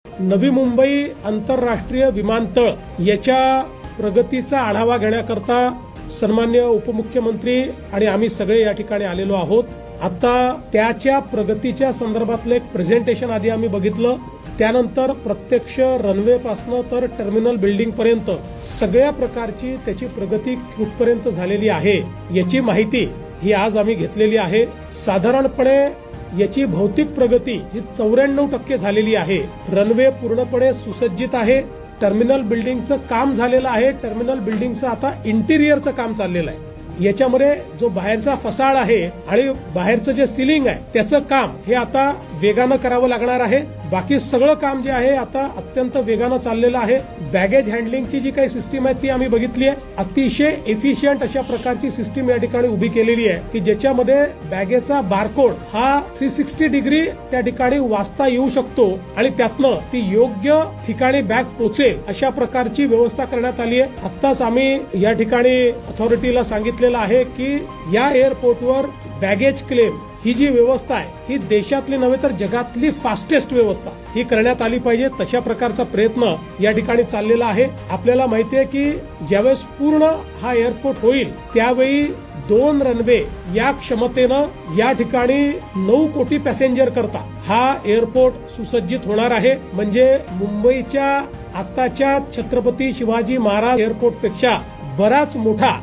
नवी मुंबई आंतरराष्ट्रीय विमानतळ याच्या प्रगतीचा आढावा घेण्याकरता सन्मान्य उपमुख्यमंत्री आणि आम्ही सगळे या ठिकाणी आलेलो आहोत। आता त्याच्या प्रगतीच्या संदर्भातलं एक प्रेझेंटेशन आधी आम्ही बघितलं, त्यानंतर प्रत्यक्ष रनवे पासून तर टर्मिनल बिल्डिंग पर्यंत सगळ्या प्रकारची त्याची प्रगती कुठपर्यंत झालेली आहे याची माहिती ही आज आम्ही घेतलेली आहे। साधारणपणे याची भौतिक प्रगती ही 94% झालेली आहे। रनवे पूर्णपणे सुसज्जित आहे। टर्मिनल बिल्डिंगचं काम झालेलं आहे। टर्मिनल बिल्डिंगचं आता इंटिरियरचं काम चाललेलं आहे। याच्यामध्ये जो बाहेरचा फसाड आहे आणि बाहेरचं जे सिलिंग आहे त्याचं काम हे आता वेगानं करावं लागणार आहे। बाकी सगळं काम जे आहे आता अत्यंत वेगानं चाललेलं आहे। बॅगेज हँडलिंगची जी काही सिस्टीम आहे ती आम्ही बघितली आहे। अतिशय एफिशियंट अशा प्रकारची सिस्टीम या ठिकाणी उभी केलेली आहे की ज्याच्यामध्ये बॅगेचा बारकोड हा 360 डिग्री त्या ठिकाणी वाचता येऊ शकतो आणि त्यातनं ती योग्य ठिकाणी बॅग पोहोचेल अशा प्रकारची व्यवस्था करण्यात आली आहे। आत्ताच आम्ही या ठिकाणी अथॉरिटीला सांगितलेलं आहे की या एअरपोर्टवर बॅगेज क्लेम ही जी व्यवस्था आहे ही देशातली नव्हे तर जगातली फास्टेस्ट व्यवस्था ही करण्यात आली पाहिजे। तशा प्रकारचा प्रयत्न या ठिकाणी चाललेला आहे। आपल्याला माहिती आहे की ज्यावेळेस पूर्ण हा एअरपोर्ट होईल त्यावेळी 2 रनवे या क्षमतेनं या ठिकाणी 9 कोटी पॅसेंजर करता हा एअरपोर्ट सुसज्जित होणार आहे। म्हणजे मुंबईच्या आताच्या छत्रपती शिवाजी महाराज एअरपोर्ट पेक्षा बराच मोठा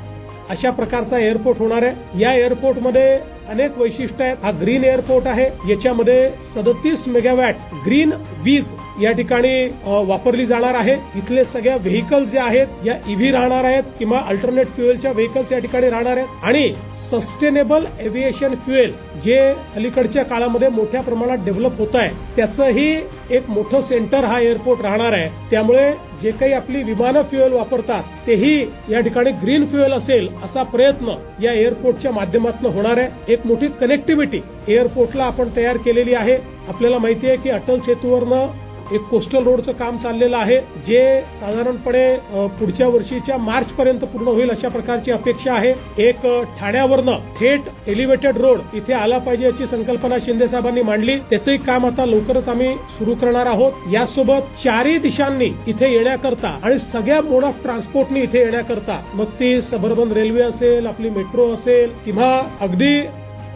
अशा प्रकारचा एअरपोर्ट होणार आहे। या एअरपोर्टमध्ये अनेक वैशिष्ट्य आहेत। हा ग्रीन एअरपोर्ट आहे। याच्यामध्ये 37 मेगावॅट ग्रीन वीज या ठिकाणी वापरली जाणार आहे। इथले सगळ्या व्हेकल्स जे आहेत या ईव्ही राहणार आहेत किंवा अल्टरनेट फ्युएलच्या व्हेकल्स या ठिकाणी राहणार आहेत आणि सस्टेनेबल एव्हिएशन फ्युएल जे अलीकडच्या काळामध्ये मोठ्या प्रमाणात डेव्हलप होत आहे त्याचंही एक मोठं सेंटर हा एअरपोर्ट राहणार आहे। त्यामुळे जे काही आपली विमानं फ्युएल वापरतात तेही या ठिकाणी ग्रीन फ्युएल असेल असा प्रयत्न या एअरपोर्टच्या माध्यमातून होणार आहे। एक मोठी कनेक्टिव्हिटी एअरपोर्टला आपण तयार केलेली आहे। आपल्याला माहिती आहे की अटल सेतूवरनं एक कोस्टल रोडचं काम चाललेलं आहे जे साधारणपणे पुढच्या वर्षीच्या मार्च पर्यंत पूर्ण होईल अशा प्रकारची अपेक्षा आहे। एक ठाण्यावरनं थेट एलिव्हेटेड रोड इथे आला पाहिजे याची संकल्पना शिंदे साहेबांनी मांडली। त्याचंही काम आता लवकरच आम्ही सुरू करणार आहोत। यासोबत चारही दिशांनी इथे येण्याकरता आणि सगळ्या मोड ऑफ ट्रान्सपोर्टनी इथे येण्याकरता मग ती सबर्बन रेल्वे असेल, आपली मेट्रो असेल किंवा अगदी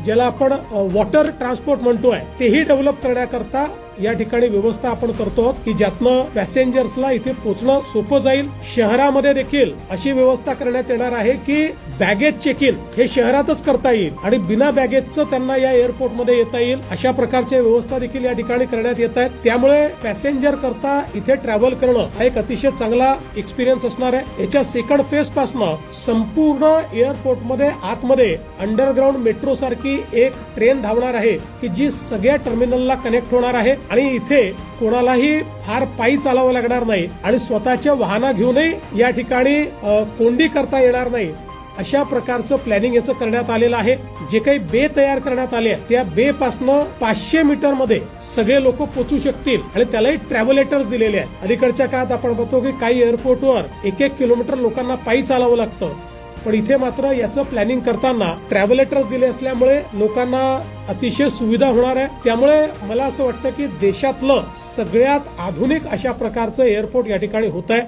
ज्याला आपण वॉटर ट्रान्सपोर्ट म्हणतोय तेही डेव्हलप करण्याकरता या ठिकाणी व्यवस्था आपण करतो की ज्यातनं पॅसेंजर्सला इथे पोहोचणं सोपं जाईल। शहरामध्ये देखील अशी व्यवस्था करण्यात येणार आहे की बॅगेज चेक इन हे शहरातच करता येईल आणि बिना बॅगेजचं त्यांना या एअरपोर्टमध्ये येता येईल अशा प्रकारच्या व्यवस्था देखील या ठिकाणी करण्यात येत आहेत। त्यामुळे पॅसेंजर करता इथे ट्रॅव्हल करणं हा एक अतिशय चांगला एक्सपिरियन्स असणार आहे। याच्या सेकंड फेज पासून संपूर्ण एअरपोर्टमध्ये आतमध्ये अंडरग्राऊंड मेट्रो सारखी एक ट्रेन धावणार आहे की जी सगळ्या टर्मिनलला कनेक्ट होणार आहे आणि इथे कोणालाही फार पायी चालावं लागणार नाही आणि स्वतःच्या वाहनं घेऊनही या ठिकाणी कोंडी करता येणार नाही अशा प्रकारचं प्लॅनिंग याचं करण्यात आलेलं आहे। जे काही बे तयार करण्यात आले त्या बे पासनं 500 मीटरमध्ये सगळे लोक पोहोचू शकतील आणि त्यालाही ट्रॅव्हलेटर्स दिलेले आहेत। अलीकडच्या काळात आपण बघतो की काही एअरपोर्टवर 1-1 किलोमीटर लोकांना पायी चालावं लागतं, पण इथे मात्र याचं प्लॅनिंग करताना ट्रॅव्हलेटर्स दिले असल्यामुळे लोकांना अतिशय सुविधा होणार आहे। त्यामुळे मला असं वाटतं की देशातलं सगळ्यात आधुनिक अशा प्रकारचं एअरपोर्ट या ठिकाणी होत आहे।